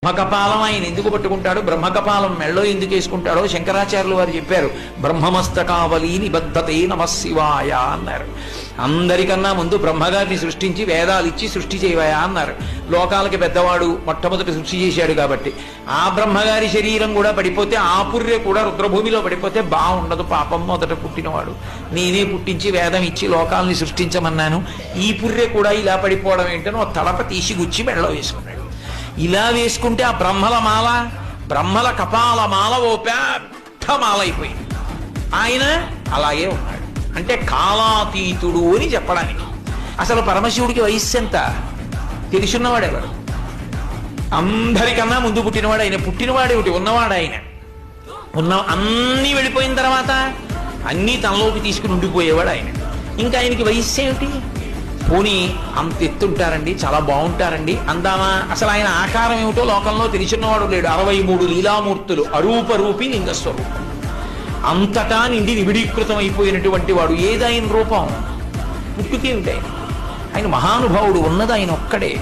బ్రహ్మకపాలం ఆయన ఎందుకు పట్టుకుంటాడు, బ్రహ్మకపాలం మెళ్ళో ఎందుకు వేసుకుంటాడో శంకరాచార్యులు వారు చెప్పారు. బ్రహ్మమస్తకావలి నిబద్ధతే నమశివాయ అన్నారు. అందరికన్నా ముందు బ్రహ్మగారిని సృష్టించి వేదాలు ఇచ్చి సృష్టి చేయవయా అన్నారు. లోకాలకి పెద్దవాడు మొట్టమొదటి సృష్టి చేశాడు కాబట్టి ఆ బ్రహ్మగారి శరీరం కూడా పడిపోతే, ఆ పుర్రె కూడా రుద్రభూమిలో పడిపోతే బాగుండదు, పాపం మొదట పుట్టినవాడు నేనే పుట్టించి వేదం ఇచ్చి లోకాలని సృష్టించమన్నాను, ఈ పుర్రె కూడా ఇలా పడిపోవడం ఏంటని ఒక తలప తీసి గుచ్చి మెళ్ళో వేసుకున్నాడు. ఇలా వేసుకుంటే ఆ బ్రహ్మల మాల, బ్రహ్మల కపాల మాల ఓ పెద్ద మాల అయిపోయింది. ఆయన అలాగే ఉన్నాడు. అంటే కాలాతీతుడు అని చెప్పడానికి. అసలు పరమశివుడికి వయస్సు ఎంత తెలుసున్నవాడు ఎవరు? అందరికన్నా ముందు పుట్టినవాడు ఆయన. పుట్టినవాడేమిటి, ఉన్నవాడు ఆయన. అన్నీ వెళ్ళిపోయిన తర్వాత అన్నీ తనలోకి తీసుకుని ఉండిపోయేవాడు ఆయన. ఇంకా ఆయనకి వయస్సు ఏమిటి? పోనీ అంత ఎత్తుంటారండి, చాలా బాగుంటారండి అందామా? అసలు ఆయన ఆకారం ఏమిటో లోకంలో తెలిసినవాడు లేడు. 63 లీలామూర్తులు, అరూపరూపి లింగస్వరూపం, అంతటా నిండి నిబిడీకృతం అయిపోయినటువంటి వాడు. ఏదాయన రూపం? పుట్టుకేమిటి? ఆయన మహానుభావుడు, ఉన్నది ఆయన ఒక్కడే.